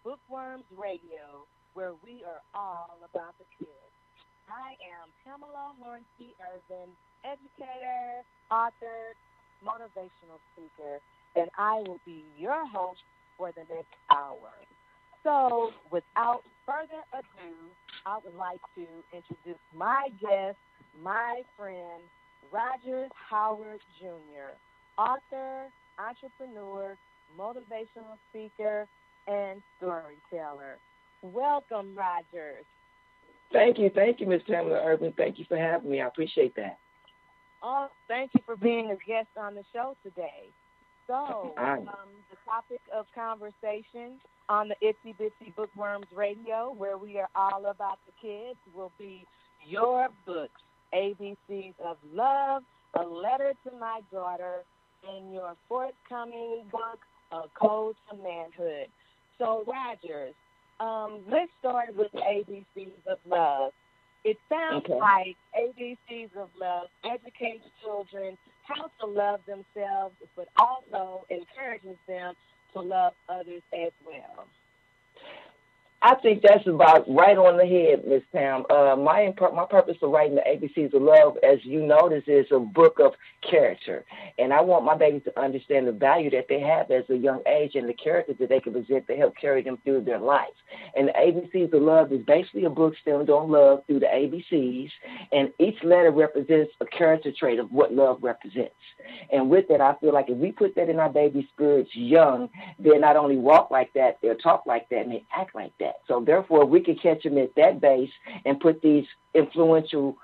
Bookworms Radio, where we are all about the kids. I am Pamela Hornsby Irvin, educator, author, motivational speaker, and I will be your host for the next hour. So, without further ado, I would like to introduce my guest, my friend, Rogers Howard Jr., author, entrepreneur, motivational speaker, and storyteller. Welcome, Rogers. Thank you, Miss Pamela Urban. Thank you for having me. I appreciate that. Oh, thank you for being a guest on the show today. So, All the topic of conversation on the Itsy Bitsy Bookworms Radio, where we are all about the kids, will be your books, ABCs of Love, A Letter to My Daughter, and your forthcoming book, A Code to Manhood. So, Rogers, let's start with the ABCs of Love. It sounds Okay. like ABCs of Love educates children how to love themselves, but also encourages them to love others as well. I think that's about right on the head, Miss Pam. My purpose for writing the ABCs of Love, as you notice, is a book of character. And I want my babies to understand the value that they have as a young age and the character that they can present to help carry them through their life. And the ABCs of Love is basically a book stemmed on love through the ABCs. And each letter represents a character trait of what love represents. And with that, I feel like if we put that in our baby spirits young, they'll not only walk like that, they'll talk like that, and they act like that. So therefore, we can catch them at that base and put these influential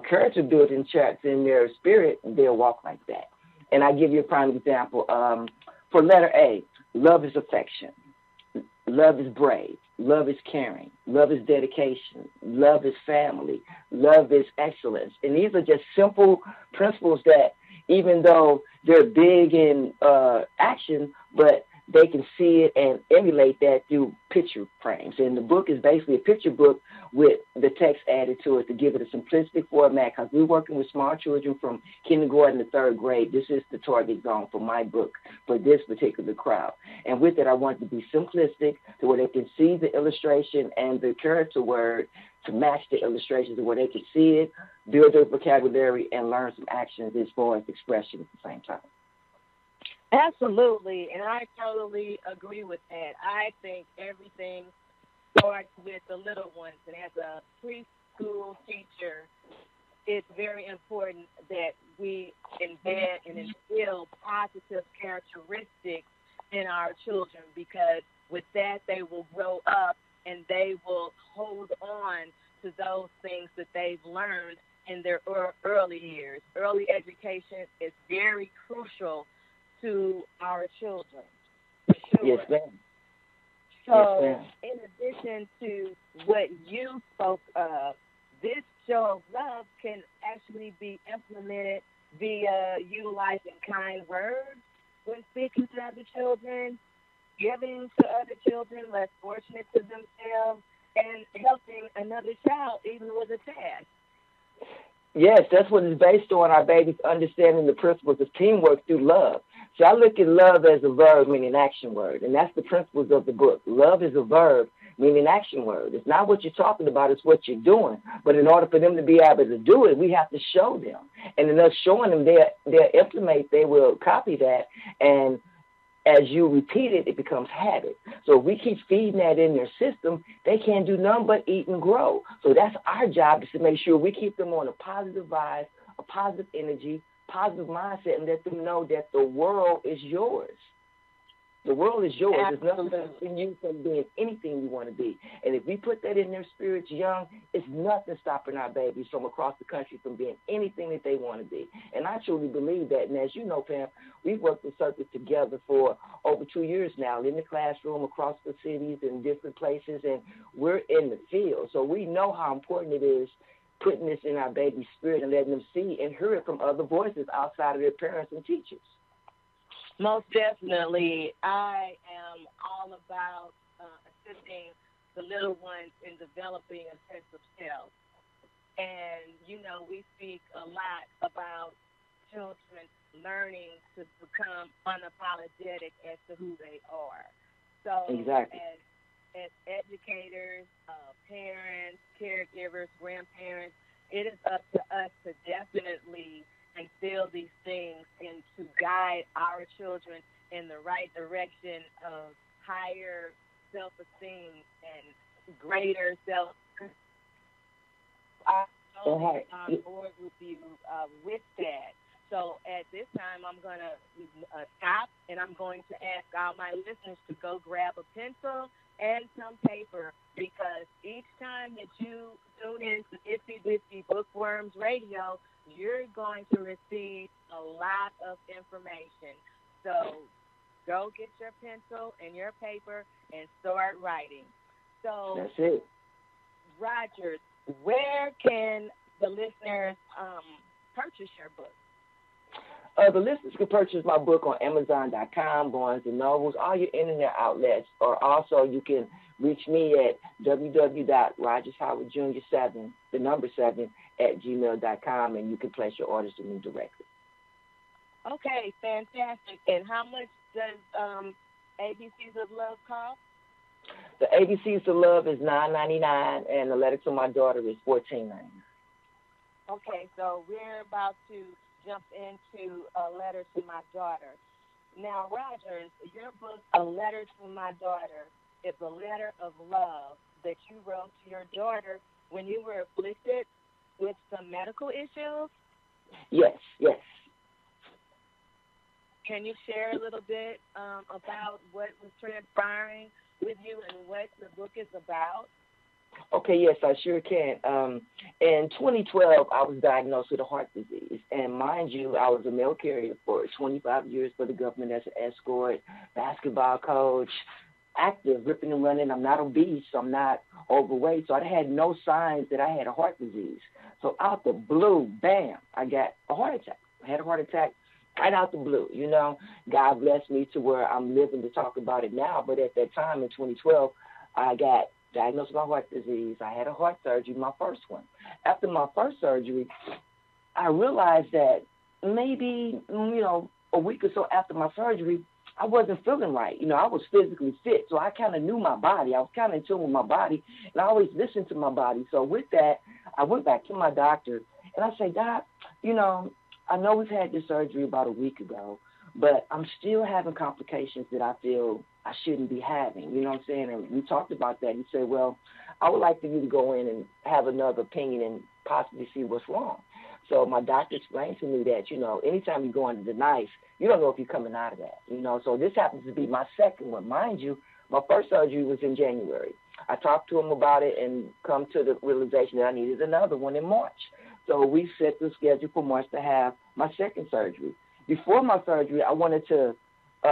character building traits in their spirit, they'll walk like that. And I give you a prime example. For letter A, love is affection. Love is brave. Love is caring. Love is dedication. Love is family. Love is excellence. And these are just simple principles that, even though they're big in action, but they can see it and emulate that through picture frames. And the book is basically a picture book with the text added to it to give it a simplistic format, because we're working with small children from kindergarten to third grade. This is the target zone for my book for this particular crowd. And with it, I want it to be simplistic to where they can see the illustration and the character word to match the illustrations, to where they can see it, build their vocabulary, and learn some actions as far as expression at the same time. Absolutely, and I totally agree with that. I think everything starts with the little ones, and as a preschool teacher, it's very important that we embed and instill positive characteristics in our children, because with that they will grow up and they will hold on to those things that they've learned in their early years. Early education is very crucial to our children, for sure. Yes, ma'am. So, yes, ma'am. In addition to what you spoke of, this show of love can actually be implemented via utilizing kind words when speaking to other children, giving to other children less fortunate to themselves, and helping another child even with a task. Yes, that's what it's based on, our babies understanding the principles of teamwork through love. So I look at love as a verb, meaning action word, and that's the principles of the book. Love is a verb, meaning action word. It's not what you're talking about, it's what you're doing. But in order for them to be able to do it, we have to show them. And in us showing them, they'll implement, they will copy that, and as you repeat it, it becomes habit. So if we keep feeding that in their system, they can't do nothing but eat and grow. So that's our job, is to make sure we keep them on a positive vibe, a positive energy, positive mindset, and let them know that the world is yours. The world is yours. Absolutely. There's nothing stopping you from being anything you want to be. And if we put that in their spirits young, it's nothing stopping our babies from across the country from being anything that they want to be. And I truly believe that. And as you know, Pam, we've worked in circles together for over 2 years now, in the classroom, across the cities, in different places, and we're in the field. So we know how important it is putting this in our baby's spirit and letting them see and hear it from other voices outside of their parents and teachers. Most definitely. I am all about assisting the little ones in developing a sense of self. And, you know, we speak a lot about children learning to become unapologetic as to who they are. So Exactly. as educators, parents, caregivers, grandparents, it is up to us to definitely instill these things and to guide our children in the right direction of higher self-esteem and greater self. I'm totally Right. on board with you with that. So at this time, I'm going to stop and I'm going to ask all my listeners to go grab a pencil and some paper because each time that you tune in to Itsy Bitsy Bookworms Radio, you're going to receive a lot of information. So go get your pencil and your paper and start writing. So, That's it. Rogers, where can the listeners purchase your book? The listeners can purchase my book on Amazon.com, Barnes& and Nobles, all your internet outlets, or also you can reach me at www.rogershowardjr7, the number 7, at gmail.com, and you can place your orders to me directly. Okay, fantastic. And how much does ABCs of Love cost? The ABCs of Love is $9.99, and the letter to my daughter is $14.99. Okay, so we're about to jump into a letter to my daughter. Now, Rogers, your book, A Letter to My Daughter, is a letter of love that you wrote to your daughter when you were afflicted with some medical issues. Yes, yes. Can you share a little bit about what was transpiring with you and what the book is about? Okay, yes, I sure can. In 2012, I was diagnosed with a heart disease. And mind you, I was a mail carrier for 25 years for the government as an escort, basketball coach, active, ripping and running. I'm not obese, so I'm not overweight. So I had no signs that I had a heart disease. So out the blue, bam, I got a heart attack. I had a heart attack right out the blue. You know, God blessed me to where I'm living to talk about it now. But at that time in 2012, I got diagnosed with heart disease. I had a heart surgery, my first one. After my first surgery, I realized that maybe, a week or so after my surgery, I wasn't feeling right. I was physically fit, so I kind of knew my body. I was kind of in tune with my body, and I always listened to my body. So with that, I went back to my doctor, and I said, Doc, I know we've had this surgery about a week ago, but I'm still having complications that I feel I shouldn't be having. You know what I'm saying? And we talked about that. He said, well, I would like for you to go in and have another opinion and possibly see what's wrong. So my doctor explained to me that, anytime you go under the knife, you don't know if you're coming out of that. So this happens to be my second one. Mind you, my first surgery was in January. I talked to him about it and come to the realization that I needed another one in March. So we set the schedule for March to have my second surgery. Before my surgery, I wanted to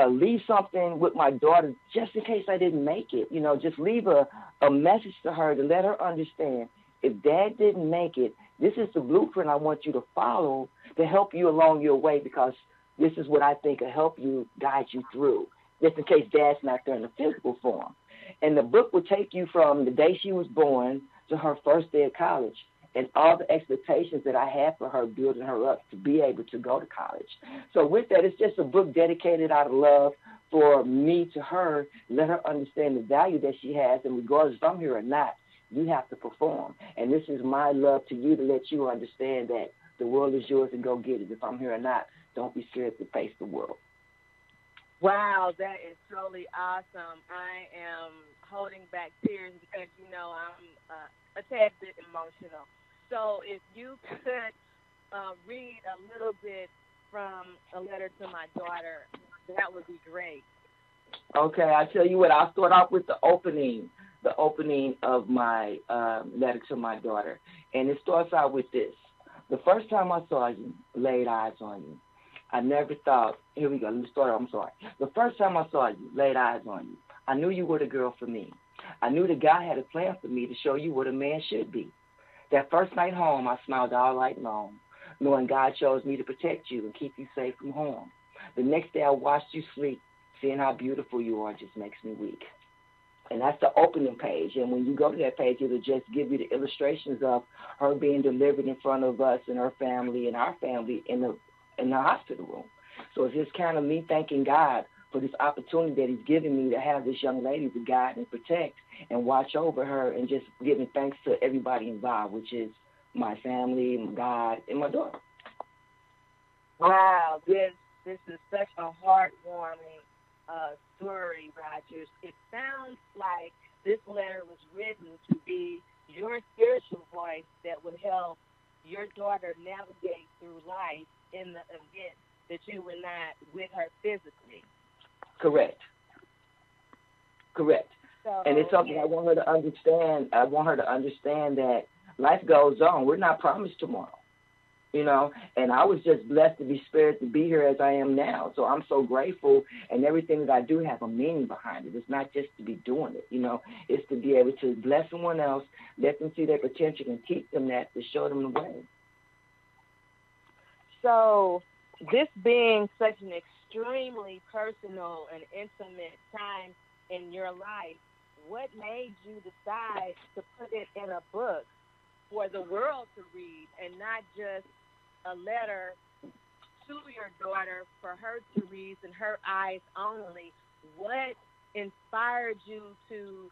leave something with my daughter just in case I didn't make it. Just leave a message to her to let her understand if Dad didn't make it, this is the blueprint I want you to follow to help you along your way because this is what I think will help you, guide you through, just in case Dad's not there in the physical form. And the book will take you from the day she was born to her first day of college and all the expectations that I had for her, building her up to be able to go to college. So with that, it's just a book dedicated out of love for me to her, let her understand the value that she has, and regardless if I'm here or not, you have to perform. And this is my love to you to let you understand that the world is yours and go get it. If I'm here or not, don't be scared to face the world. Wow, that is totally awesome. I am holding back tears because, I'm a tad bit emotional. So if you could read a little bit from A Letter to My Daughter, that would be great. Okay, I tell you what, I'll start off with the opening of my letter to my daughter. And it starts out with this. The first time I saw you, laid eyes on you, I never thought, here we go, let me start, I'm sorry. The first time I saw you, laid eyes on you, I knew you were the girl for me. I knew that God had a plan for me to show you what a man should be. That first night home, I smiled all night long, knowing God chose me to protect you and keep you safe from harm. The next day I watched you sleep, seeing how beautiful you are just makes me weak. And that's the opening page. And when you go to that page, it'll just give you the illustrations of her being delivered in front of us and her family and our family in the hospital room. So it's just kind of me thanking God for this opportunity that he's given me to have this young lady to guide and protect and watch over her, and just giving thanks to everybody involved, which is my family, my God, and my daughter. Wow, this is such a heartwarming story, Rogers. It sounds like this letter was written to be your spiritual voice that would help your daughter navigate through life in the event that you were not with her physically. Correct. So, And it's something I want her to understand. I want her to understand that life goes on. We're not promised tomorrow. And I was just blessed to be spared to be here as I am now. So I'm so grateful, and everything that I do have a meaning behind it. It's not just to be doing it, It's to be able to bless someone else, let them see their potential, and teach them that, to show them the way. So this being such an extremely personal and intimate time in your life, what made you decide to put it in a book for the world to read, and not just a letter to your daughter for her to read in her eyes only? What inspired you to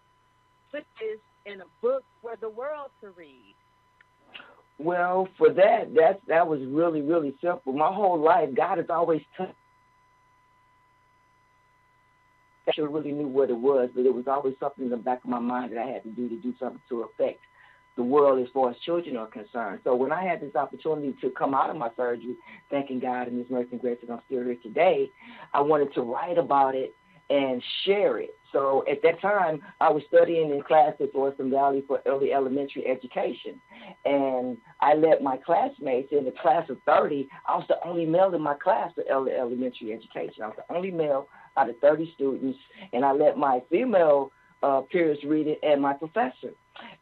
put this in a book for the world to read? Well, for that was really, really simple. My whole life, God has always touched. I should really knew what it was, but it was always something in the back of my mind that I had to do something to affect the world as far as children are concerned. So when I had this opportunity to come out of my surgery, thanking God and His mercy and grace that I'm still here today, I wanted to write about it and share it. So at that time, I was studying in class at Orson Valley for early elementary education. And I let my classmates, in the class of 30, I was the only male in my class for early elementary education. I was the only male out of 30 students, and I let my female peers read it and my professor.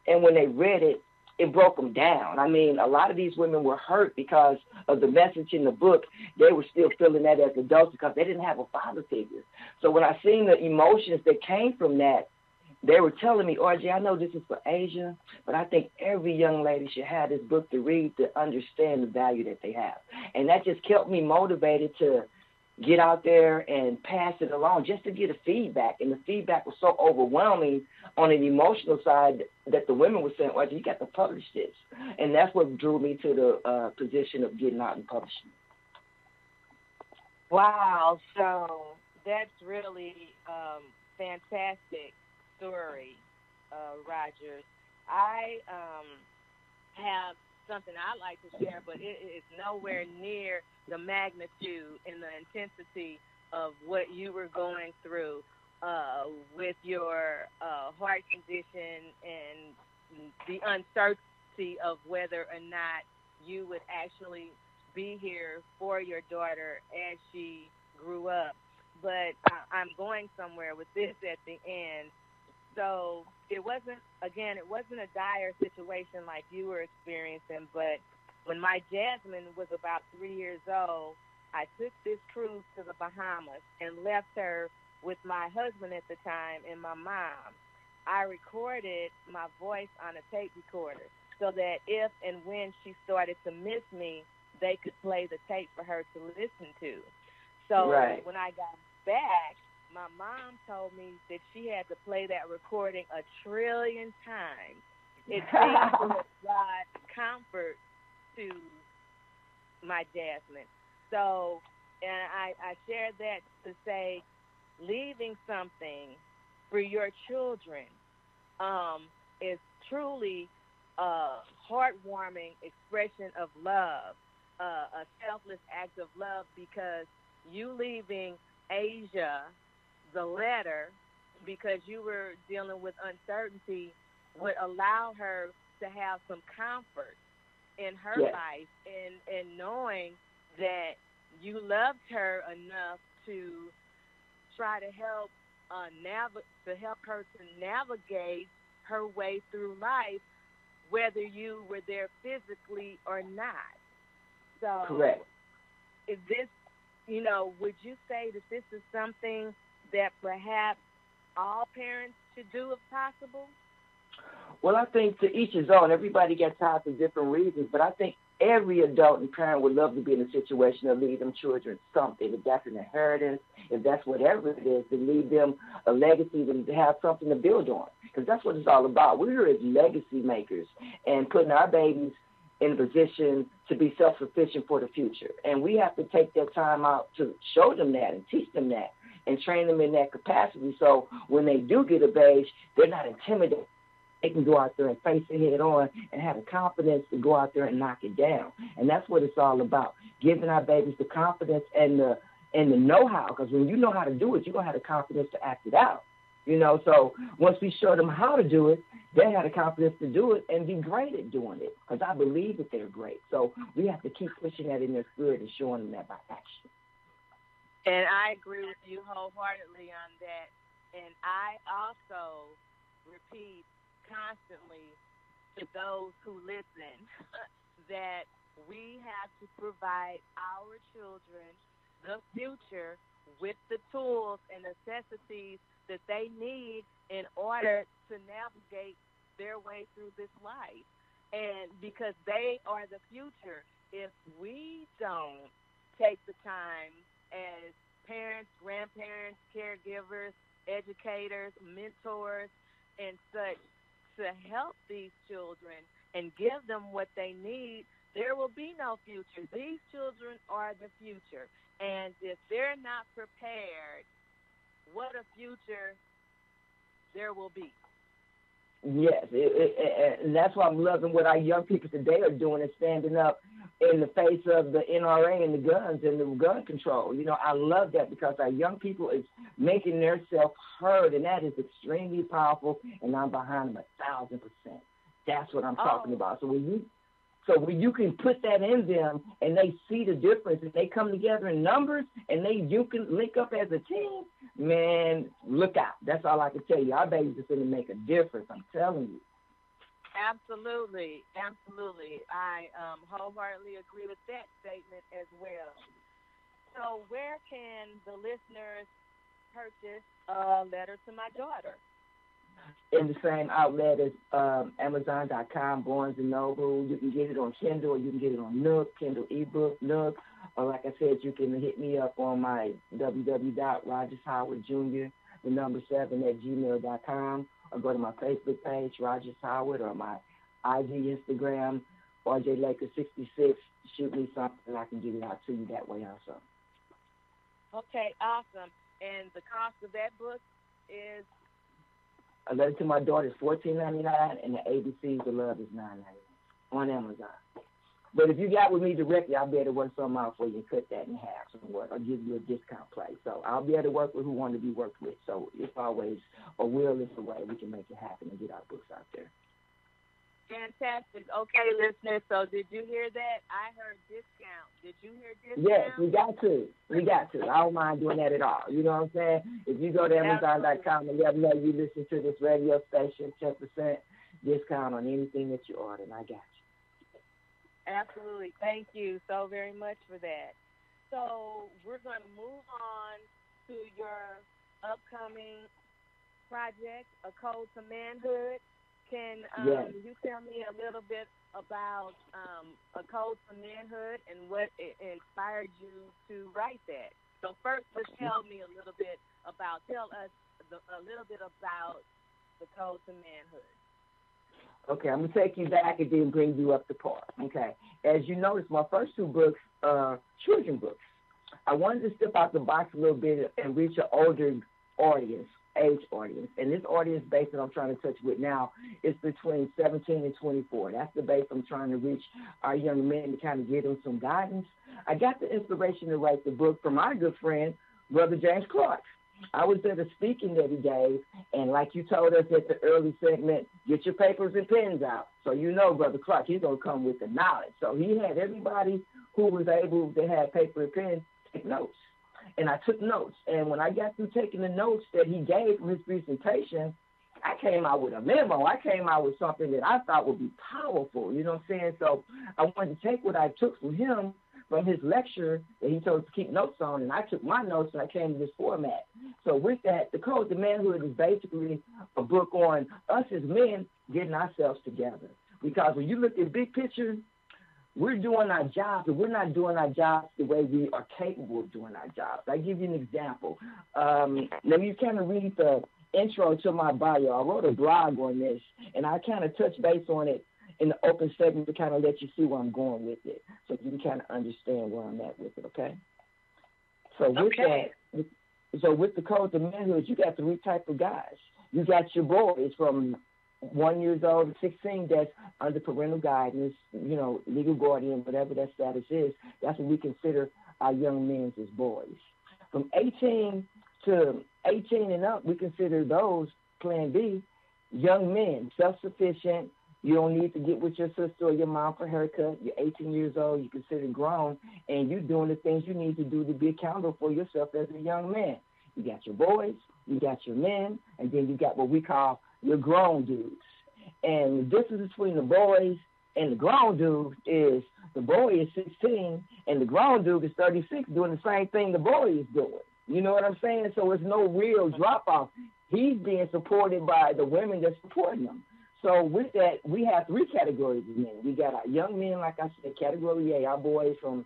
And when they read it, it broke them down. I mean, a lot of these women were hurt because of the message in the book. They were still feeling that as adults because they didn't have a father figure. So when I seen the emotions that came from that, they were telling me, RJ, I know this is for Asia, but I think every young lady should have this book to read to understand the value that they have. And that just kept me motivated to get out there and pass it along just to get a feedback. And the feedback was so overwhelming on an emotional side that the women were saying, well, you got to publish this. And that's what drew me to the position of getting out and publishing. Wow. So that's really fantastic story, Rogers. I have something I'd like to share, but it is nowhere near the magnitude and the intensity of what you were going through with your heart condition and the uncertainty of whether or not you would actually be here for your daughter as she grew up. But I'm going somewhere with this at the end. So it wasn't a dire situation like you were experiencing, but when my Jasmine was about 3 years old, I took this cruise to the Bahamas and left her with my husband at the time and my mom. I recorded my voice on a tape recorder so that if and when she started to miss me, they could play the tape for her to listen to. So When I got back, my mom told me that she had to play that recording 1 trillion times. It seemed to have brought comfort to my Jasmine. So, and I shared that to say, leaving something for your children is truly a heartwarming expression of love, a selfless act of love, because you leaving Asia the letter because you were dealing with uncertainty would allow her to have some comfort in her life and knowing that you loved her enough to try to help her to navigate her way through life, whether you were there physically or not. So, correct. Is this, would you say that this is something that perhaps all parents should do if possible? Well, I think to each his own. Everybody gets out for different reasons, but I think Every adult and parent would love to be in a situation to leave them children something. If that's an inheritance, if that's whatever it is, to leave them a legacy, to have something to build on. Because that's what it's all about. We're as legacy makers and putting our babies in a position to be self-sufficient for the future. And we have to take that time out to show them that and teach them that and train them in that capacity so when they do get of age, they're not intimidated. They can go out there and face it head on and have the confidence to go out there and knock it down. And that's what it's all about, giving our babies the confidence and the know-how. Because when you know how to do it, you're going to have the confidence to act it out. You know, so once we show them how to do it, they have the confidence to do it and be great at doing it. Because I believe that they're great. So we have to keep pushing that in their spirit and showing them that by action. And I agree with you wholeheartedly on that. And I also repeat constantly to those who listen that we have to provide our children, the future, with the tools and necessities that they need in order to navigate their way through this life. And because they are the future, if we don't take the time as parents, grandparents, caregivers, educators, mentors, and such to help these children and give them what they need, there will be no future. These children are the future. And if they're not prepared, what a future there will be. Yes, and that's why I'm loving what our young people today are doing and standing up in the face of the NRA and the guns and the gun control. You know, I love that because our young people is making themselves heard, and that is extremely powerful, and I'm behind them 1,000%. That's what I'm talking about. So when you can put that in them and they see the difference and they come together in numbers and you can link up as a team, man, look out. That's all I can tell you. Our babies are going to make a difference, I'm telling you. Absolutely. Absolutely. I wholeheartedly agree with that statement as well. So where can the listeners purchase a letter to my daughter? In the same outlet as Amazon.com, Barnes & Noble. You can get it on Kindle, or you can get it on Nook, Kindle ebook, Nook. Or like I said, you can hit me up on my www.rogershowardjr, the number 7 at gmail.com, or go to my Facebook page, Rogers Howard, or my IG, Instagram, RJLaker66. Shoot me something, and I can get it out to you that way also. Okay, awesome. And the cost of that book is? A Letter to My Daughter is $14.99, and the ABCs of Love is $9.99 on Amazon. But if you got with me directly, I'll be able to work something out for you and cut that in half somewhat, or give you a discount price. So I'll be able to work with who want to be worked with. So it's always a will is a way we can make it happen and get our books out there. Fantastic. Okay, listeners, so did you hear that? I heard discount. Did you hear discount? Yes, we got to. I don't mind doing that at all. You know what I'm saying? If you go to Amazon.com and let them know you listen to this radio station, 10% discount on anything that you order, and I got you. Absolutely. Thank you so very much for that. So we're going to move on to your upcoming project, A Code to Manhood. Can you tell me a little bit about A Code to Manhood and what inspired you to write that? So first, just tell us a little bit about The Code to Manhood. Okay, I'm going to take you back and then bring you up to par. Okay. As you notice, my first 2 books are children books. I wanted to step out the box a little bit and reach an older audience, age audience. And this audience base that I'm trying to touch with now is between 17 and 24. That's the base I'm trying to reach our young men to kind of give them some guidance. I got the inspiration to write the book from my good friend, Brother James Clark. I was at a speaking that he gave, and like you told us at the early segment, get your papers and pens out. So you know, Brother Clark, he's going to come with the knowledge. So he had everybody who was able to have paper and pen take notes. And I took notes. And when I got through taking the notes that he gave from his presentation, I came out with a memo. I came out with something that I thought would be powerful. You know what I'm saying? So I wanted to take what I took from him, from his lecture that he told us to keep notes on, and I took my notes and I came to this format. So with that, The Code to Manhood is basically a book on us as men getting ourselves together. Because when you look at big picture, we're doing our jobs, and we're not doing our jobs the way we are capable of doing our jobs. I'll give you an example. Let me kind of read the intro to my bio. I wrote a blog on this, and I kind of touch base on it in the open segment to kind of let you see where I'm going with it, so you can kind of understand where I'm at with it, okay? So with the code of manhood, you got 3 types of guys. You got your boys from 1 year old to 16 that's under parental guidance, legal guardian, whatever that status is. That's what we consider our young men as boys. From 18 and up, we consider those, Plan B, young men, self-sufficient. You don't need to get with your sister or your mom for a haircut. You're 18 years old. You're considered grown, and you're doing the things you need to do to be accountable for yourself as a young man. You got your boys, you got your men, and then you got what we call your grown dudes. And the difference between the boys and the grown dude is the boy is 16 and the grown dude is 36 doing the same thing the boy is doing. You know what I'm saying? So it's no real drop-off. He's being supported by the women that's supporting him. So with that, we have 3 categories of men. We got our young men, like I said, category A, our boys from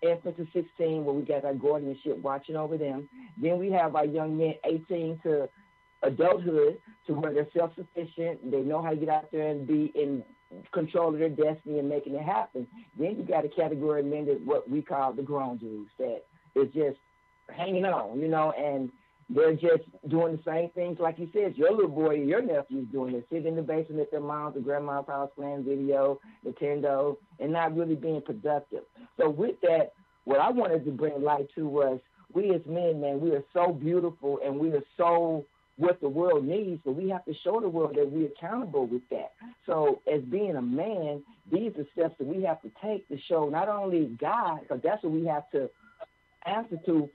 infant to 16, where we got our guardianship watching over them. Then we have our young men 18 to adulthood, to where they're self-sufficient. They know how to get out there and be in control of their destiny and making it happen. Then you got a category of men that what we call the grown dudes that is just hanging on, and they're just doing the same things like you said. Your little boy, your nephew's doing it, sitting in the basement at their mom's or grandma's house playing video, Nintendo, and not really being productive. So with that, what I wanted to bring light to was we as men, man, we are so beautiful and we are so what the world needs, but we have to show the world that we're accountable with that. So as being a man, these are steps that we have to take to show not only God, because that's what we have to answer to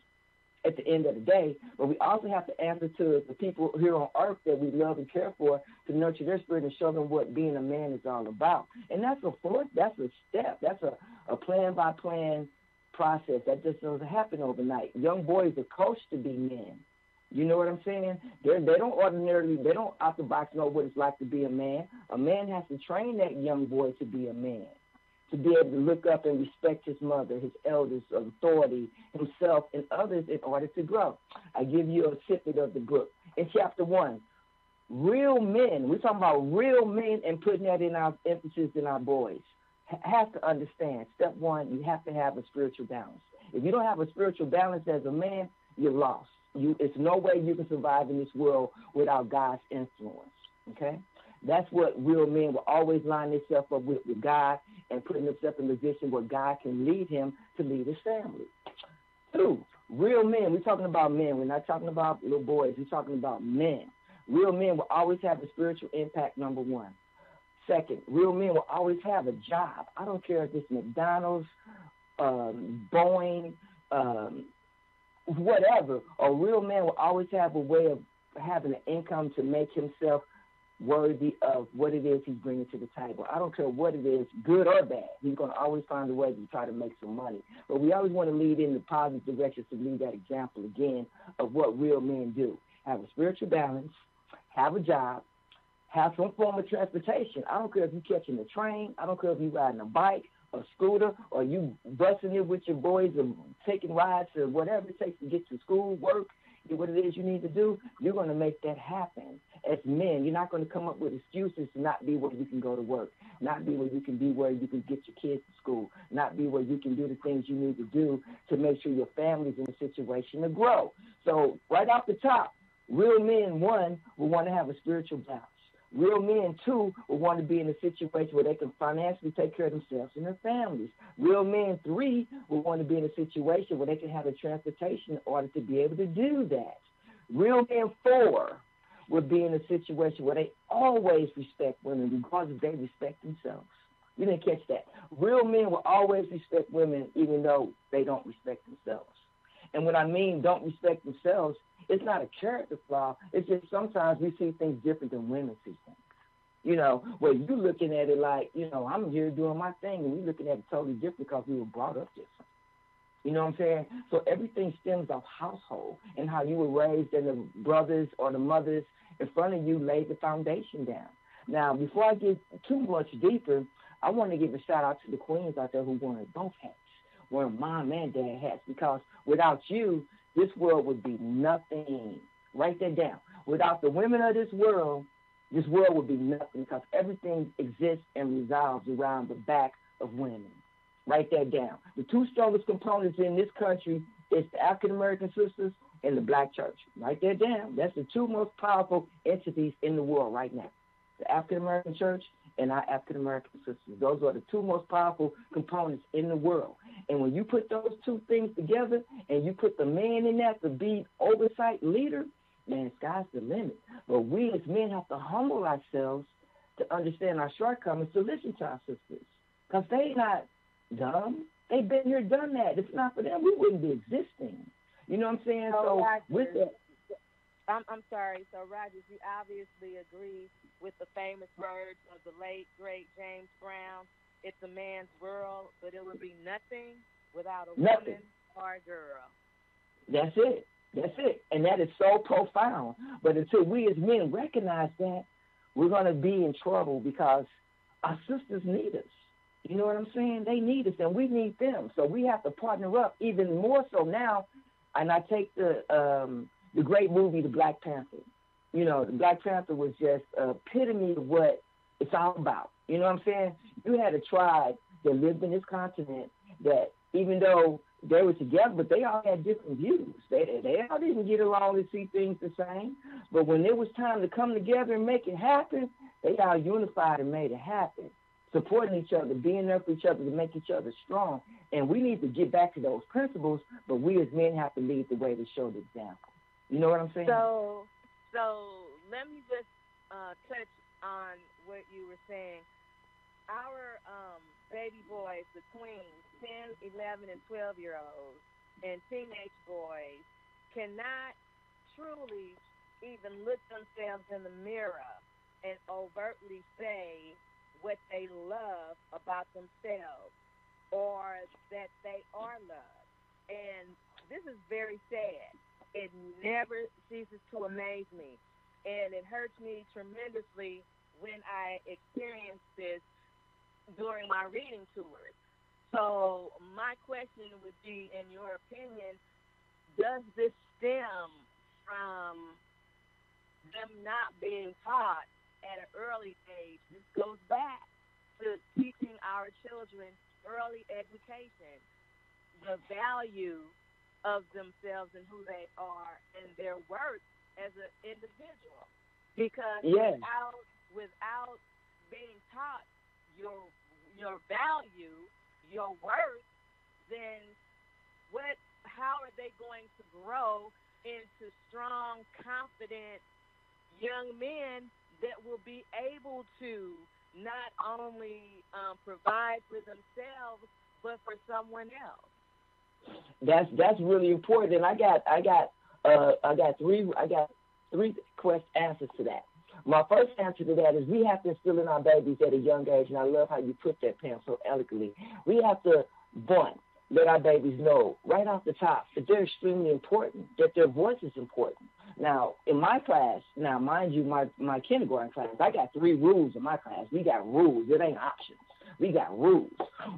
at the end of the day, but we also have to answer to the people here on earth that we love and care for, to nurture their spirit and show them what being a man is all about. And that's a step. That's a plan-by-plan process. That just doesn't happen overnight. Young boys are coached to be men. You know what I'm saying? They don't out the box know what it's like to be a man. A man has to train that young boy to be a man, to be able to look up and respect his mother, his elders, authority, himself, and others in order to grow. I give you a snippet of the book. In chapter 1, real men, we're talking about real men and putting that in our emphasis in our boys, have to understand, step 1, you have to have a spiritual balance. If you don't have a spiritual balance as a man, you're lost. It's no way you can survive in this world without God's influence, okay? That's what real men will always line themselves up with God and putting themselves in a position where God can lead him to lead his family. 2, real men. We're talking about men. We're not talking about little boys. We're talking about men. Real men will always have a spiritual impact, number 1. 2nd, real men will always have a job. I don't care if it's McDonald's, Boeing, whatever. A real man will always have a way of having an income to make himself worthy of what it is he's bringing to the table. I don't care what it is, good or bad. He's going to always find a way to try to make some money. But we always want to lead in the positive direction to lead that example again of what real men do. Have a spiritual balance, have a job, have some form of transportation. I don't care if you're catching a train. I don't care if you're riding a bike, a scooter, or you busting it with your boys or taking rides or whatever it takes to get to school, work, do what it is you need to do. You're going to make that happen. As men, you're not going to come up with excuses to not be where you can go to work, not be where you can be where you can get your kids to school, not be where you can do the things you need to do to make sure your family's in a situation to grow. So right off the top, real men, 1, will want to have a spiritual balance. Real men, 2, will want to be in a situation where they can financially take care of themselves and their families. Real men, 3, will want to be in a situation where they can have a transportation in order to be able to do that. Real men, 4, will be in a situation where they always respect women regardless if they respect themselves. You didn't catch that. Real men will always respect women even though they don't respect themselves. And when I mean don't respect themselves, it's not a character flaw. It's just sometimes we see things different than women see things. Where you're looking at it like, I'm here doing my thing, and we're looking at it totally different because we were brought up different. You know what I'm saying? So everything stems off household and how you were raised, and the brothers or the mothers in front of you laid the foundation down. Now, before I get too much deeper, I want to give a shout out to the queens out there who wearing both hats, wearing mom and dad hats, because without you, this world would be nothing. Write that down. Without the women of this world would be nothing, because everything exists and revolves around the back of women. Write that down. The two strongest components in this country is the African American sisters and the black church. Write that down. That's the two most powerful entities in the world right now. The African American church and our African American sisters. Those are the two most powerful components in the world. And when you put those two things together and you put the man in that to be oversight leader, man, sky's the limit. But we as men have to humble ourselves to understand our shortcomings, to listen to our sisters. Because they not dumb. They've been here, done that. If not for them, we wouldn't be existing. You know what I'm saying? So Rogers, with that, I'm sorry. So, Rogers, you obviously agree with the famous words of the late, great James Brown. It's a man's world, but it would be nothing without a woman or a girl. That's it. That's it. And that is so profound. But until we as men recognize that, we're going to be in trouble, because our sisters need us. You know what I'm saying? They need us, and we need them. So we have to partner up even more so now. And I take the great movie, The Black Panther. You know, The Black Panther was just an epitome of what it's all about. You know what I'm saying? You had a tribe that lived in this continent that, even though they were together, but they all had different views. They all didn't get along and see things the same. But when it was time to come together and make it happen, they all unified and made it happen, supporting each other, being there for each other to make each other strong. And we need to get back to those principles, but we as men have to lead the way to show the example. You know what I'm saying? So let me just touch on what you were saying. Our baby boys, the tweens, 10, 11, and 12-year-olds, and teenage boys cannot truly even look themselves in the mirror and overtly say what they love about themselves or that they are loved. And this is very sad. It never ceases to amaze me. And it hurts me tremendously when I experience this during my reading tours. So my question would be, in your opinion, does this stem from them not being taught at an early age? This goes back to teaching our children early education, the value of themselves and who they are and their worth as an individual. Because without being taught your value, your worth, then how are they going to grow into strong, confident young men that will be able to not only provide for themselves but for someone else? That's really important, and I got three answers to that. My first answer to that is we have to instill in our babies at a young age, and I love how you put that, Pam, so eloquently. We have to, one, let our babies know right off the top that they're extremely important, that their voice is important. Now, in my class, now mind you, my kindergarten class, I got 3 rules in my class. We got rules. It ain't options. We got rules.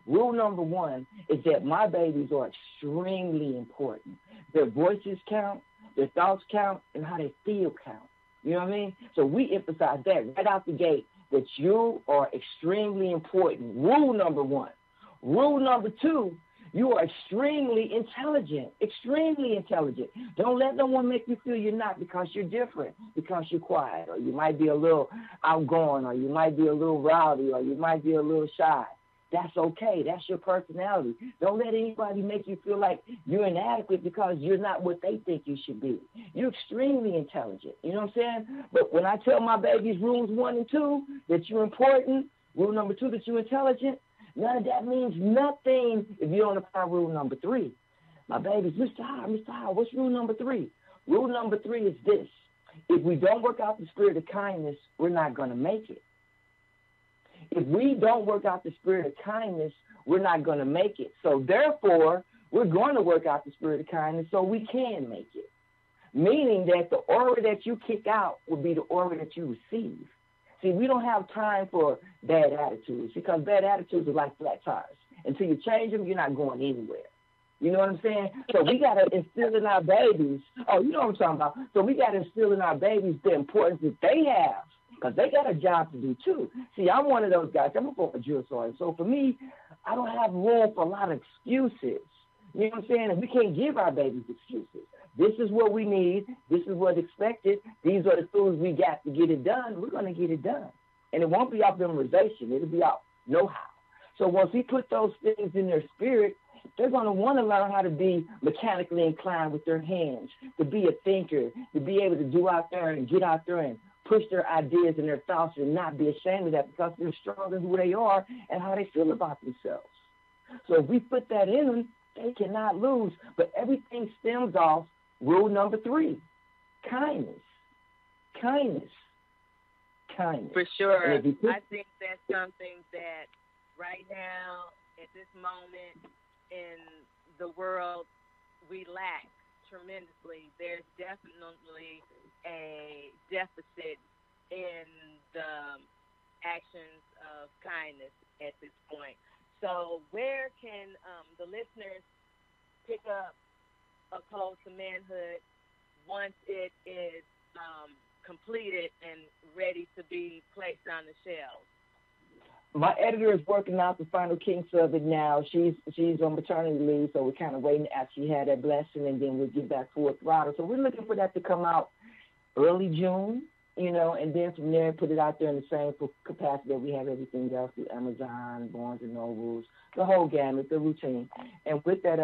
Rule number 1 is that my babies are extremely important. Their voices count, their thoughts count, and how they feel count. You know what I mean? So we emphasize that right out the gate, that you are extremely important. Rule number 1. Rule number 2, you are extremely intelligent, extremely intelligent. Don't let no one make you feel you're not, because you're different, because you're quiet, or you might be a little outgoing, or you might be a little rowdy, or you might be a little shy. That's okay. That's your personality. Don't let anybody make you feel like you're inadequate because you're not what they think you should be. You're extremely intelligent. You know what I'm saying? But when I tell my babies rules 1 and 2, that you're important, rule number 2, that you're intelligent, none of that means nothing if you don't apply rule number 3. My babies, Mr. Howard, what's rule number 3? Rule number 3 is this. If we don't work out the spirit of kindness, we're not going to make it. If we don't work out the spirit of kindness, we're not going to make it. So therefore, we're going to work out the spirit of kindness so we can make it. Meaning that the aura that you kick out will be the aura that you receive. See, we don't have time for bad attitudes because bad attitudes are like flat tires. Until you change them, you're not going anywhere. You know what I'm saying? So we got to instill in our babies. Oh, you know what I'm talking about. So we got to instill in our babies the importance that they have because they got a job to do too. See, I'm one of those guys. I'm a former drill sergeant. So for me, I don't have room for a lot of excuses. You know what I'm saying? And we can't give our babies excuses. This is what we need. This is what's expected. These are the tools we got to get it done. We're going to get it done. And it won't be off memorization. It'll be off know-how. So once we put those things in their spirit, they're going to want to learn how to be mechanically inclined with their hands, to be a thinker, to be able to do out there and get out there and push their ideas and their thoughts and not be ashamed of that because they're strong in who they are and how they feel about themselves. So if we put that in them, they cannot lose. But everything stems off rule number 3, kindness. Kindness. Kindness. For sure. I think that's something that right now, at this moment in the world, we lack tremendously. There's definitely a deficit in the actions of kindness at this point. So where can the listeners pick up A Code to Manhood once it is completed and ready to be placed on the shelves? My editor is working out the final kinks of it now. She's on maternity leave, so we're kind of waiting after she had that blessing, and then we'll get back full throttle. So we're looking for that to come out early June, and then from there put it out there in the same capacity that we have everything else through Amazon, Barnes & Nobles, the whole gamut, the routine. And with that,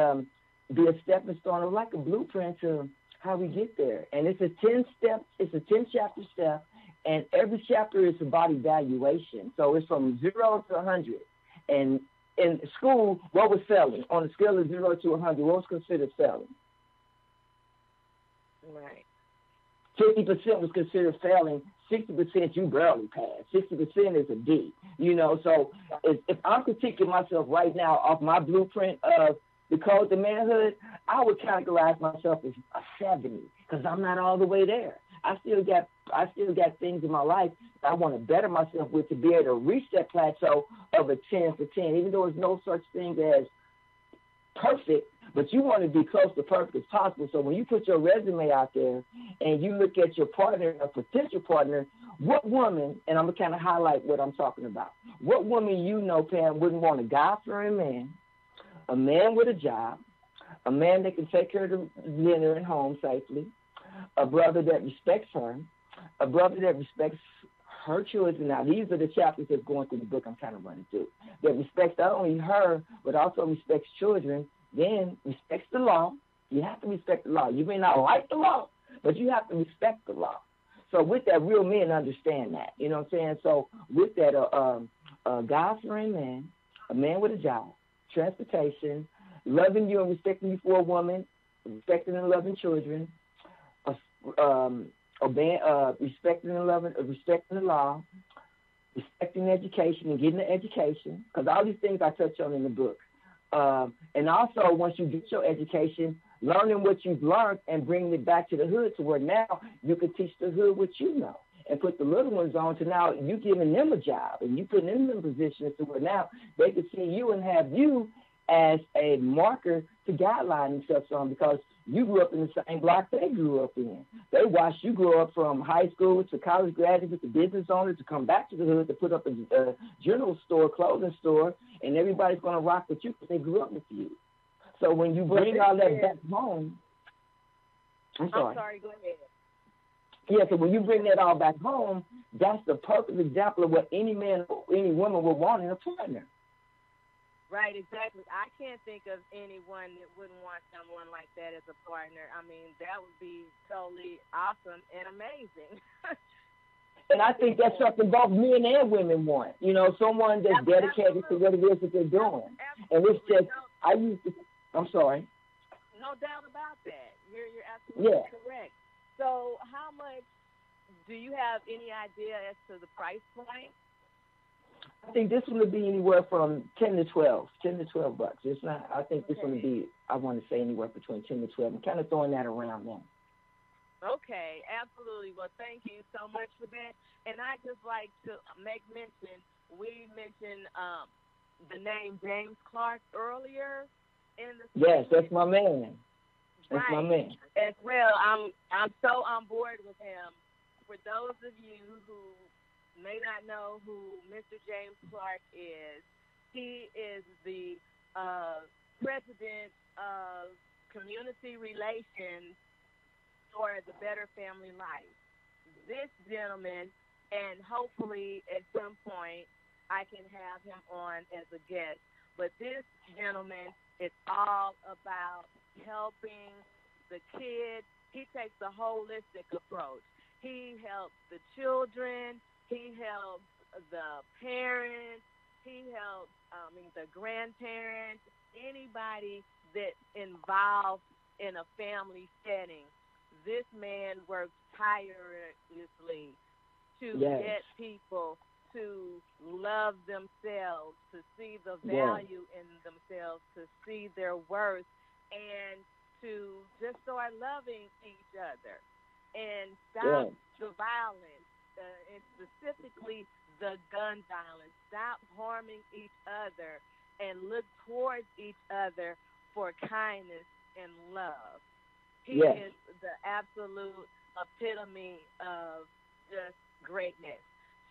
be a stepping stone, like a blueprint to how we get there. And it's a 10-chapter step. And every chapter is about evaluation. So it's from 0 to 100. And in school, what was failing? On a scale of 0 to 100, what was considered failing? Right. 50% was considered failing. 60% you barely passed. 60% is a D. So if I'm critiquing myself right now off my blueprint of the Code to Manhood, I would categorize myself as a 70 because I'm not all the way there. I still got things in my life that I want to better myself with to be able to reach that plateau of a 10 for 10, even though there's no such thing as perfect, but you want to be close to perfect as possible. So when you put your resume out there and you look at your partner, a potential partner, what woman, and I'm going to kind of highlight what I'm talking about, what woman Pam, wouldn't want a God-fearing man, a man with a job, a man that can take care of the dinner and home safely, a brother that respects her, a brother that respects her children. Now, these are the chapters that's going through the book I'm kind of running through. That respects not only her, but also respects children, then respects the law. You have to respect the law. You may not like the law, but you have to respect the law. So with that, real men understand that. You know what I'm saying? So with that, a God-fearing man, a man with a job, transportation, loving you and respecting you for a woman, respecting and loving children, respecting and loving, respecting the law, respecting education and getting an education, because all these things I touch on in the book. And also, once you get your education, learning what you've learned and bringing it back to the hood to where now you can teach the hood what you know and put the little ones on to now you giving them a job and you putting them in positions to where now they can see you and have you as a marker to guideline themselves on, because you grew up in the same block they grew up in. They watched you grow up from high school to college graduate to business owner to come back to the hood to put up a general store, clothing store, and everybody's going to rock with you because they grew up with you. So when you bring all that back home, I'm sorry, go ahead. Yeah, so when you bring that all back home, that's the perfect example of what any man or any woman would want in a partner. Right, exactly. I can't think of anyone that wouldn't want someone like that as a partner. I mean, that would be totally awesome and amazing. And I think that's something both men and women want. Someone that's dedicated to what it is that they're doing. And it's just, I'm sorry. No doubt about that. You're absolutely correct. So how much, do you have any idea as to the price point? I think this one would be anywhere from $10 to $12 bucks. It's not. I think this one would be, I want to say, anywhere between 10 to 12. I'm kind of throwing that around now. Okay, absolutely. Well, thank you so much for that. And I just like to make mention, we mentioned the name James Clark earlier in the Yes, segment. that's my man. That's my Right. man. As well, I'm so on board with him. For those of you who may not know who Mr. James Clark is, he is the president of community relations for the Better Family Life. This gentleman, and hopefully at some point I can have him on as a guest, but this gentleman is all about helping the kids. He takes a holistic approach. He helps the children. He helps the parents. He helps, the grandparents, anybody that's involved in a family setting. This man works tirelessly to get people to love themselves, to see the value in themselves, to see their worth, and to just start loving each other and stop the violence, and specifically the gun violence. Stop harming each other and look towards each other for kindness and love. He is the absolute epitome of just greatness.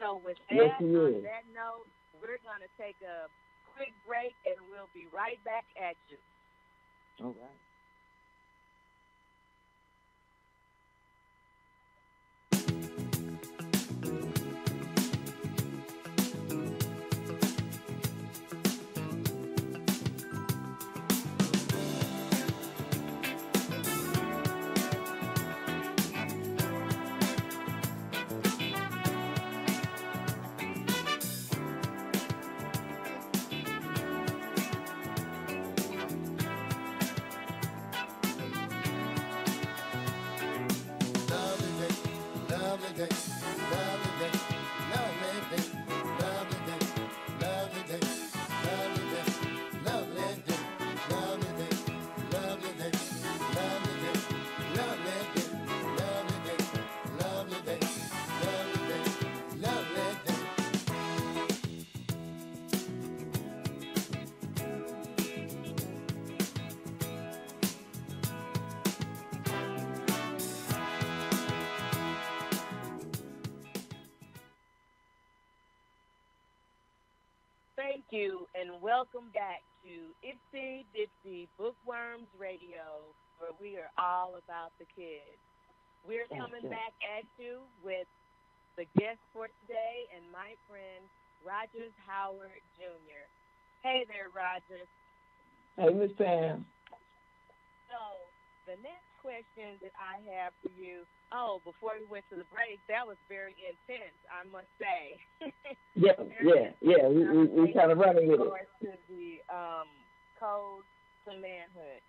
So with that, on that note, we're going to take a quick break, and we'll be right back at you. All right. Thank you, and welcome back to Itsy Bitsy Bookworms Radio, where we are all about the kids. We're coming back at you with the guest for today and my friend, Rogers Howard Jr. Hey there, Rogers. Hey, Miss Pam. So, the next question that I have for you, before we went to the break, that was very intense, I must say. We kind of running with it. To the code to manhood.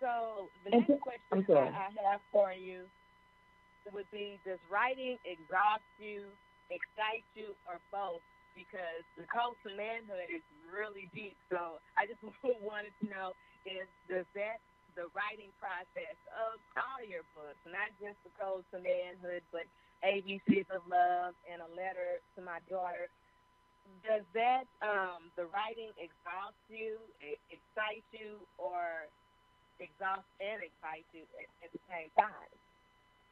So, the next question I have for you would be, does writing exhaust you, excite you, or both? Because the code to manhood is really deep. So, I just wanted to know, does that the writing process of all your books, not just the Code to Manhood, but ABCs of Love and a letter to my daughter, does that, the writing exhaust you, excite you, or exhaust and excite you at the same time?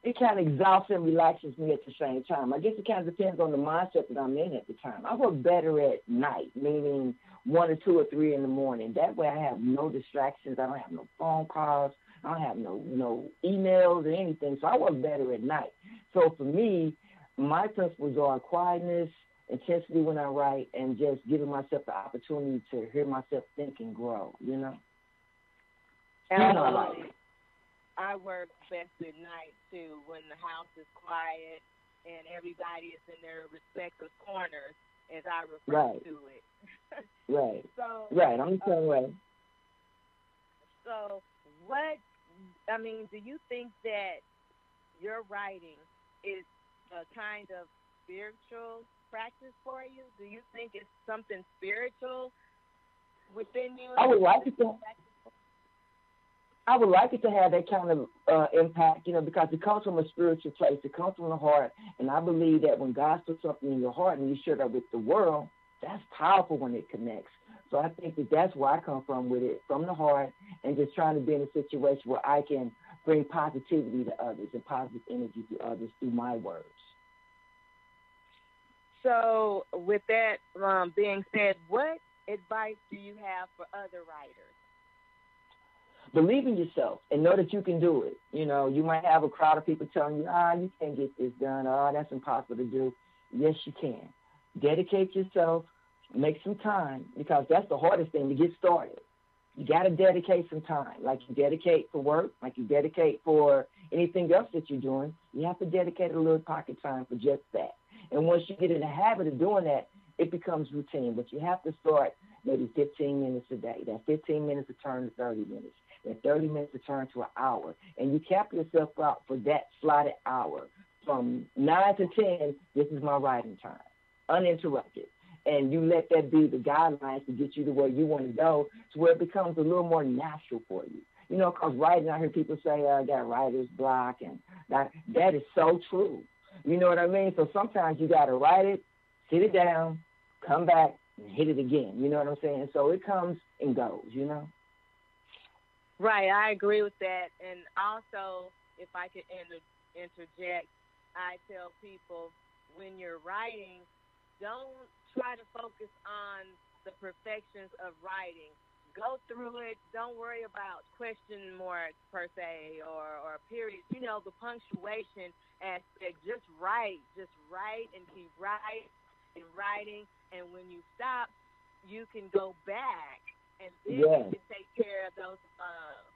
It kind of exhausts and relaxes me at the same time. I guess it kind of depends on the mindset that I'm in at the time. I work better at night, meaning 1 or 2 or 3 in the morning. That way I have no distractions. I don't have no phone calls. I don't have no emails or anything. So I work better at night. So for me, my principles are quietness, intensity when I write, and just giving myself the opportunity to hear myself think and grow, you know? I work best at night, too, when the house is quiet and everybody is in their respective corners, as I refer to it. Right. So, I'm the same way. So, do you think that your writing is a kind of spiritual practice for you? Do you think it's something spiritual within you? I would like to think. I would like it to have that kind of impact, because it comes from a spiritual place. It comes from the heart. And I believe that when God puts something in your heart and you share that with the world, that's powerful when it connects. So I think that that's where I come from with it, from the heart, and just trying to be in a situation where I can bring positivity to others and positive energy to others through my words. So with that being said, what advice do you have for other writers? Believe in yourself and know that you can do it. You might have a crowd of people telling you, you can't get this done. That's impossible to do. Yes, you can. Dedicate yourself. Make some time, because that's the hardest thing to get started. You got to dedicate some time, like you dedicate for work, like you dedicate for anything else that you're doing. You have to dedicate a little pocket time for just that. And once you get in the habit of doing that, it becomes routine. But you have to start maybe 15 minutes a day. That 15 minutes to turn to 30 minutes. That 30 minutes to turn to an hour. And you cap yourself out for that slotted hour. From 9 to 10, this is my writing time, uninterrupted. And you let that be the guidelines to get you to where you want to go, to where it becomes a little more natural for you. Because writing, I hear people say, I got writer's block, and that is so true. You know what I mean? So sometimes you got to write it, sit it down, come back, and hit it again. You know what I'm saying? So it comes and goes. Right, I agree with that. And also, if I could interject, I tell people, when you're writing, don't try to focus on the perfections of writing. Go through it. Don't worry about question marks per se or periods. The punctuation aspect. Just write and keep writing. And when you stop, you can go back and then you can take care of those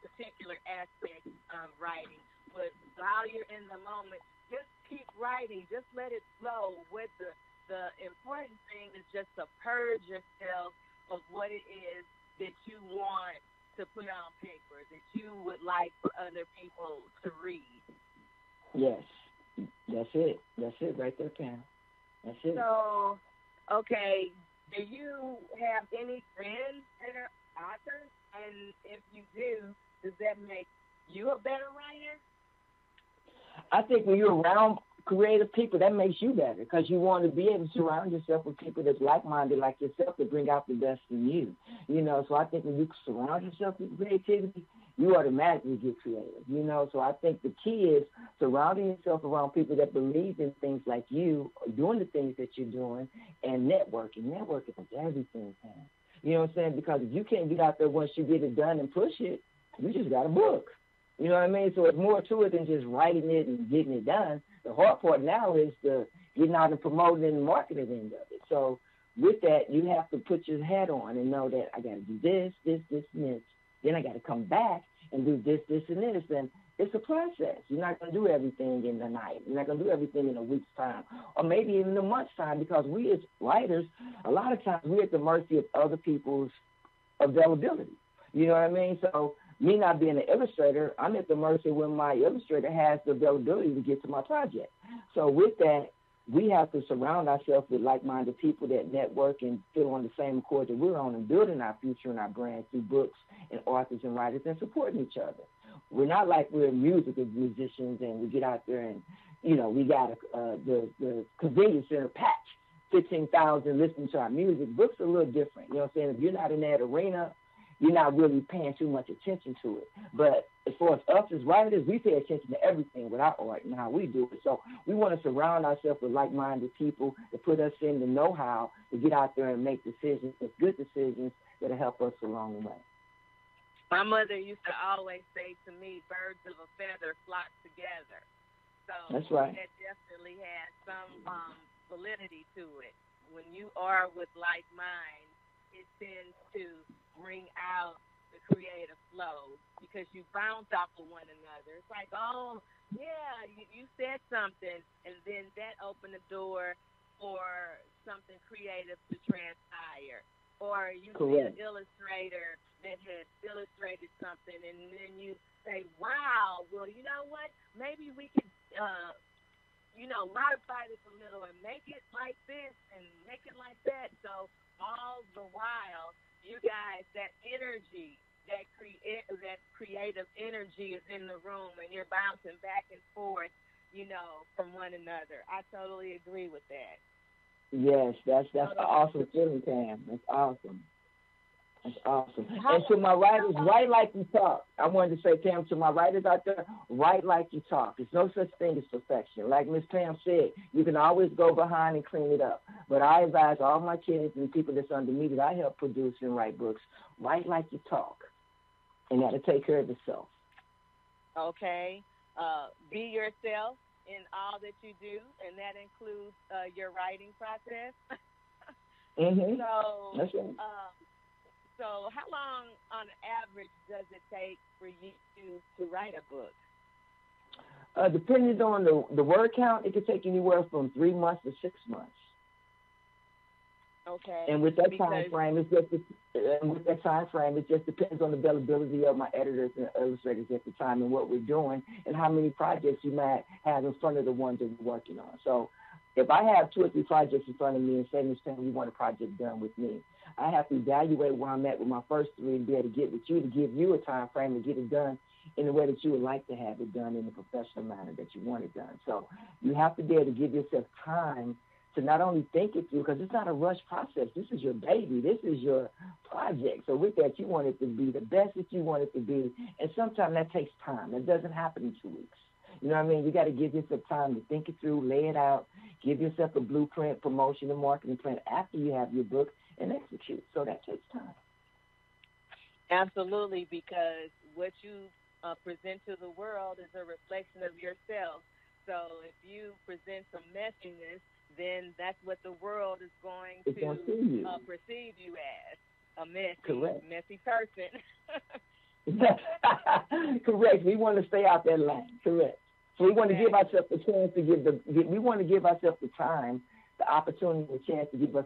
particular aspects of writing. But while you're in the moment, just keep writing. Just let it flow. With the important thing is just to purge yourself of what it is that you want to put on paper, that you would like for other people to read. Yes, that's it. That's it right there, Pam. That's it. So, okay, do you have any friends that are authors? And if you do, does that make you a better writer? I think when you're around creative people, that makes you better, because you want to be able to surround yourself with people that's like-minded like yourself to bring out the best in you. So I think when you surround yourself with creativity, you automatically get creative. So I think the key is surrounding yourself around people that believe in things like you, doing the things that you're doing, and networking. Networking is everything, man. You know what I'm saying? Because if you can't get out there once you get it done and push it, you just got a book. You know what I mean? So it's more to it than just writing it and getting it done. The hard part now is the getting out and promoting and marketing end of it. So with that, you have to put your hat on and know that I got to do this, and this. Then I got to come back and do this, and this. And it's a process. You're not going to do everything in a night. You're not going to do everything in a week's time, or maybe even a month's time, because we as writers, a lot of times we're at the mercy of other people's availability. You know what I mean? So me not being an illustrator, I'm at the mercy when my illustrator has the availability to get to my project. So with that, we have to surround ourselves with like-minded people that network and feel on the same accord that we're on, and building our future and our brand through books and authors and writers and supporting each other. We're not like we're musical musicians and we get out there and, we got the convenience center packed, 15,000 listening to our music. Books are a little different. You know what I'm saying? If you're not in that arena, you're not really paying too much attention to it. But as far as us as writers, we pay attention to everything with our art and how we do it. So we want to surround ourselves with like-minded people to put us in the know-how to get out there and make decisions, good decisions that'll help us along the way. My mother used to always say to me, birds of a feather flock together. So that's right. That definitely has some validity to it. When you are with like minds, it tends to bring out the creative flow because you bounce off of one another. It's like, oh, yeah, you said something, and then that opened the door for something creative to transpire. Or you see an illustrator that has illustrated something, and then you say, wow, well, you know what? Maybe we could, modify this a little and make it like this and make it like that. So all the while, you guys, that energy that creative energy is in the room and you're bouncing back and forth, from one another. I totally agree with that. Yes, that's an awesome feeling, Pam. That's awesome. That's awesome. And to my writers, write like you talk. I wanted to say, Pam, to my writers out there, write like you talk. There's no such thing as perfection. Like Miss Pam said, you can always go behind and clean it up. But I advise all my kids and people that's under me that I help produce and write books, write like you talk. And that'll take care of itself. Okay. Be yourself in all that you do, and that includes your writing process. Mm-hmm. So, that's right. So how long, on average, does it take for you to write a book? Depending on the word count, it could take anywhere from 3 months to 6 months. Okay. And with that time frame, it just depends on the availability of my editors and illustrators at the time and what we're doing and how many projects you might have in front of the ones that we're working on. So if I have 2 or 3 projects in front of me and say, Ms. Pam, you want a project done with me, I have to evaluate where I'm at with my first 3 and be able to get with you to give you a time frame to get it done in the way that you would like to have it done in the professional manner that you want it done. So you have to be able to give yourself time to not only think it through, because it's not a rush process. This is your baby. This is your project. So with that, you want it to be the best that you want it to be. And sometimes that takes time. It doesn't happen in 2 weeks. You know what I mean? You got to give yourself time to think it through, lay it out, give yourself a blueprint, promotion, and marketing plan after you have your book and execute. So that takes time. Absolutely, because what you present to the world is a reflection of yourself. So if you present some messiness, then that's what the world is going to perceive you as, a messy person. Correct. We want to stay out that lane. Correct. So we want to give ourselves the chance to we want to give ourselves the time, the opportunity, the chance to give us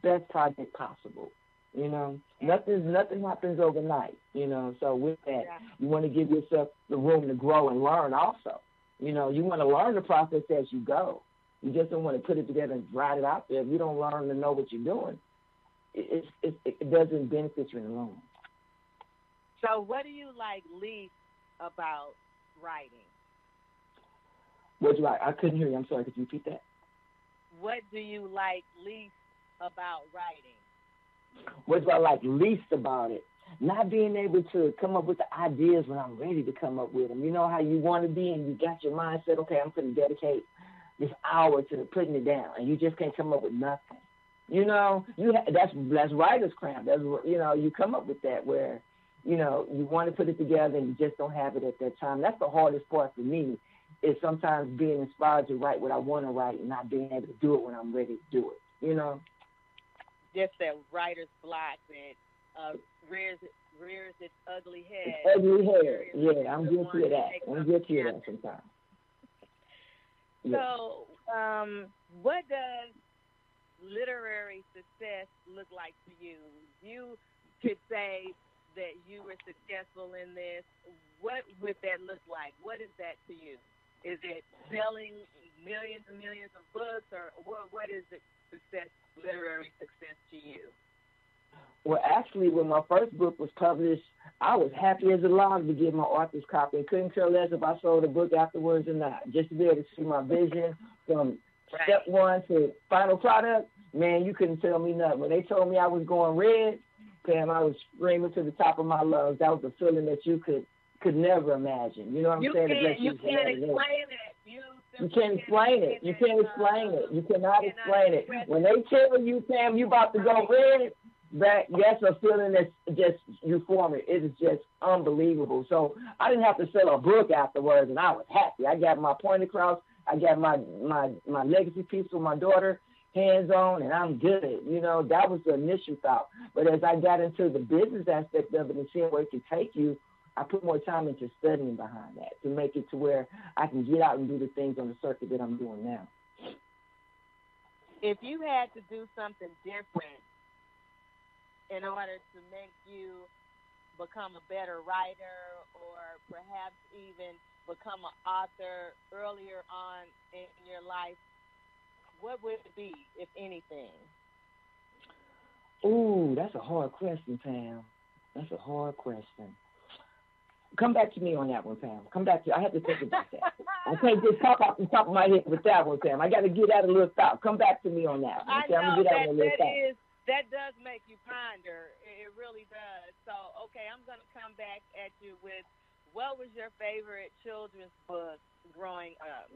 the best project possible. Nothing happens overnight. So with that, you want to give yourself the room to grow and learn. Also, you want to learn the process as you go. You just don't want to put it together and write it out there. If you don't learn to know what you're doing, it doesn't benefit you in the long run. So what do you like least about writing? What do I couldn't hear you. I'm sorry. Could you repeat that? What do you like least about writing? What do I like least about it? Not being able to come up with the ideas when I'm ready to come up with them. You know how you want to be and you got your mindset, okay, I'm going to dedicate this hour to putting it down, and you just can't come up with nothing. That's writer's cramp. That's you come up with that where, you want to put it together and you just don't have it at that time. That's the hardest part for me, is sometimes being inspired to write what I want to write and not being able to do it when I'm ready to do it. Just that writer's block that rears its ugly head. Ugly hair. Yeah, I'm guilty of that. Sometimes. So, what does literary success look like to you? You could say that you were successful in this. What would that look like? What is that to you? Is it selling millions and millions of books, or what is literary success to you? Well, actually, when my first book was published, I was happy as a lark to get my author's copy and couldn't care less if I sold a book afterwards or not. Just to be able to see my vision from step one to final product, man, you couldn't tell me nothing. When they told me I was going red, Pam, I was screaming to the top of my lungs. That was a feeling that you could never imagine. You know what I'm saying? You can't explain it. You can't explain it. You can't explain it. You cannot explain it. When they tell you, Pam, you about to go red, that's a feeling that's just euphoric. It is just unbelievable. So I didn't have to sell a book afterwards, and I was happy. I got my point across. I got my legacy piece for my daughter, hands on, and I'm good. That was the initial thought. But as I got into the business aspect of it and seeing where it can take you, I put more time into studying behind that to make it to where I can get out and do the things on the circuit that I'm doing now. If you had to do something different in order to make you become a better writer or perhaps even become an author earlier on in your life, what would it be, if anything? Ooh, that's a hard question, Pam. That's a hard question. Come back to me on that one, Pam. Come back to. I have to think about that. I can't just talk off the top of my head with that one, Pam. I got to get out a little thought. Come back to me on that one. I Okay? I'm know gonna get out a little thought. that does make you ponder. It really does. So, okay, I'm going to come back at you with what was your favorite children's book growing up?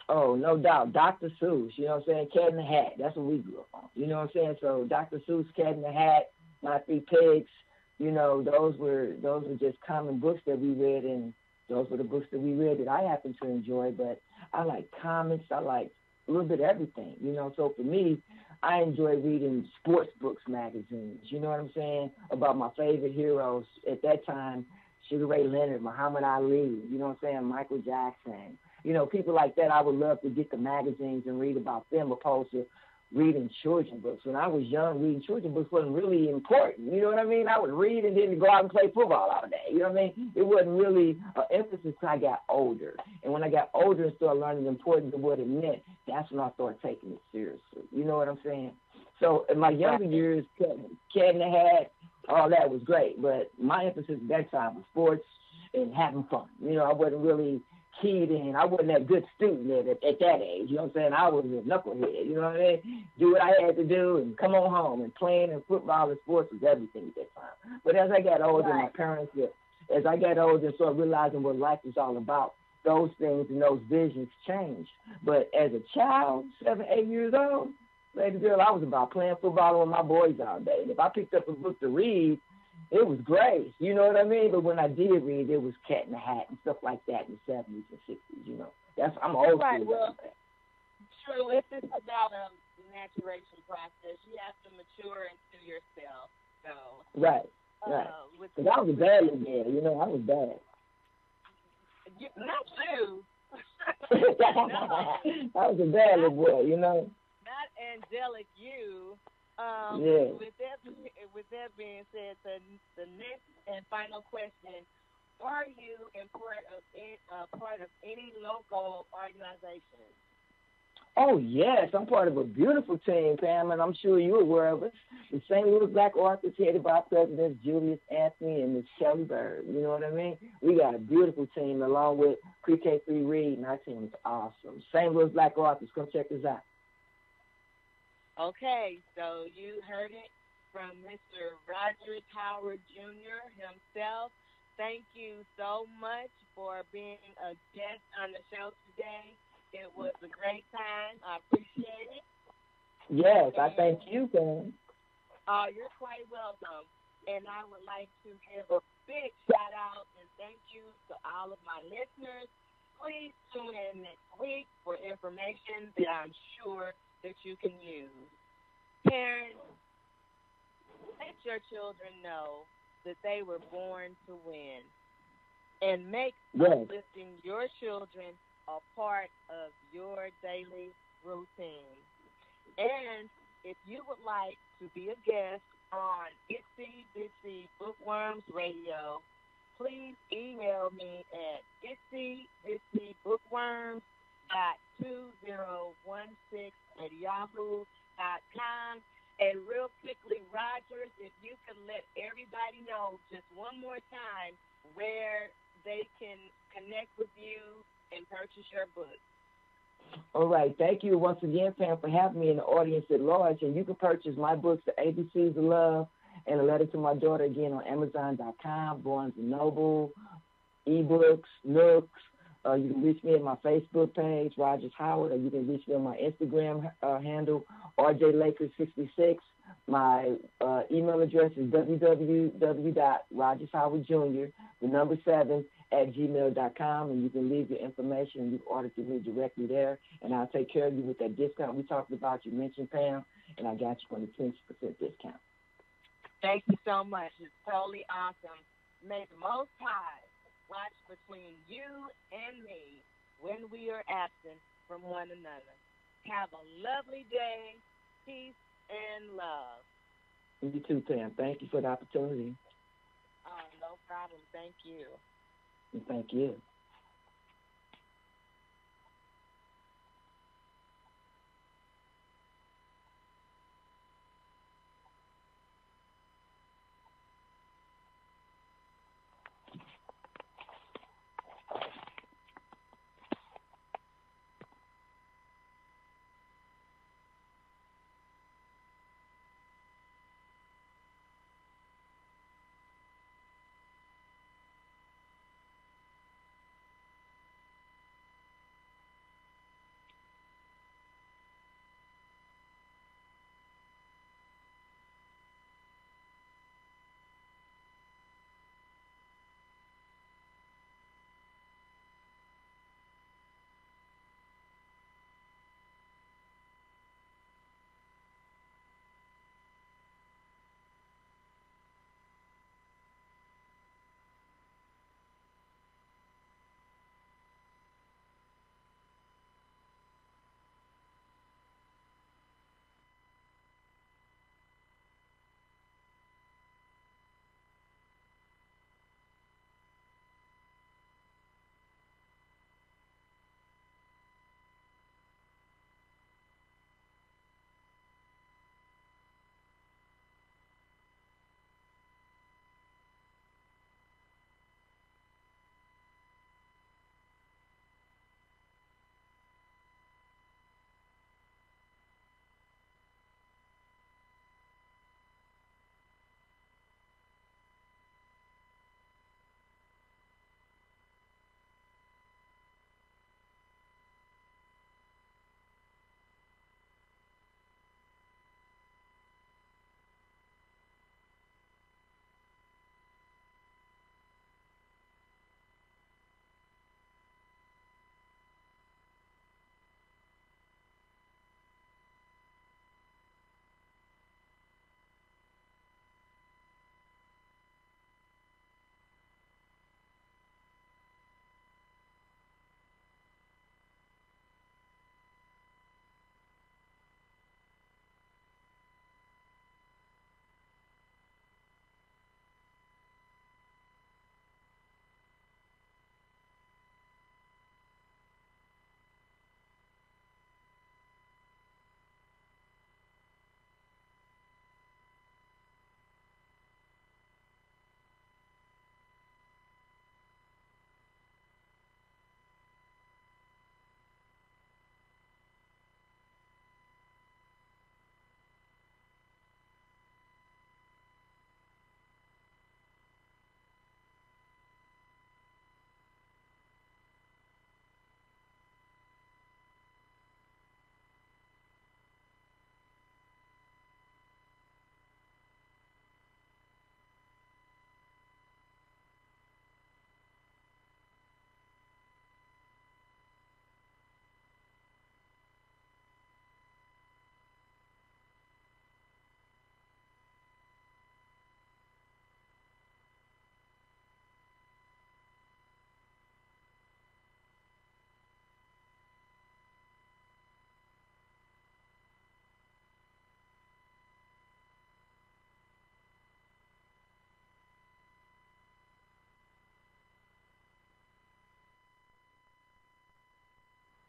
Oh, no doubt. Dr. Seuss, you know what I'm saying? Cat in the Hat. That's what we grew up on. You know what I'm saying? So Dr. Seuss, Cat in the Hat, My Three Pigs, you know, those were just common books that we read, and those were the books that we read that I happen to enjoy. But I like comics. I like a little bit of everything, you know. So for me, I enjoy reading sports books, magazines, you know what I'm saying, about my favorite heroes at that time, Sugar Ray Leonard, Muhammad Ali, you know what I'm saying, Michael Jackson. You know, people like that, I would love to get the magazines and read about them opposed to reading children books. When I was young, reading children books wasn't really important. You know what I mean? I would read and then go out and play football all day. You know what I mean? It wasn't really an emphasis until I got older. And when I got older and started learning the importance of what it meant, that's when I started taking it seriously. You know what I'm saying? So in my younger years, Cat in the Hat, all that was great. But my emphasis at that time was sports and having fun. You know, I wasn't really keyed in. I wasn't that good student at that age. You know what I'm saying? I was a knucklehead. You know what I mean? Do what I had to do and come on home. And playing and football and sports was everything at that time. But as I got older, my parents, as I got older and started realizing what life is all about, those things and those visions changed. But as a child, 7, 8 years old, lady girl, I was about playing football with my boys all day. And if I picked up a book to read, it was great, you know what I mean? But when I did read, it was Cat in the Hat and stuff like that in the 70s and 60s, you know. I'm old school. Well, true. If it's about a maturation process, you have to mature into yourself. So right. Because I was a bad little boy, you know. I was bad. Not you. I was a bad little boy, you know. Not angelic you. With that being said, the next and final question: are you part of any local organization? Oh yes, I'm part of a beautiful team, Pam, and I'm sure you're aware of it. The St. Louis Black Authors, headed by Presidents Julius Anthony and Miss Shelley Bird. You know what I mean? We got a beautiful team along with Pre-K 3 Read, and our team is awesome. St. Louis Black Authors, come check us out. Okay, so you heard it from Mr. Rogers Howard Jr. himself. Thank you so much for being a guest on the show today. It was a great time. I appreciate it. Yes, I thank you, Pam. You're quite welcome. And I would like to give a big shout out and thank you to all of my listeners. Please tune in next week for information that I'm sure that you can use. Parents, let your children know that they were born to win, and make uplifting your children a part of your daily routine. And if you would like to be a guest on Itsy Bitsy Bookworms Radio, please email me at itsybitsybookworms.2016@yahoo.com. And real quickly, Rogers, if you could let everybody know just one more time where they can connect with you and purchase your book. All right. Thank you once again, Pam, for having me in the audience at large. And you can purchase my books, The ABCs of Love and A Letter to My Daughter, again on Amazon.com, Barnes & Noble, eBooks, Nooks. You can reach me at my Facebook page, Rogers Howard, or you can reach me on my Instagram handle, RJLakers66. My email address is www.rogershowardjr7@gmail.com, and you can leave your information and you can order to me directly there, and I'll take care of you with that discount we talked about. You mentioned, Pam, and I got you on the 20% discount. Thank you so much. It's totally awesome. May the Most High watch between you and me when we are absent from one another. Have a lovely day. Peace and love. You too, Pam. Thank you for the opportunity. No problem. Thank you. Thank you.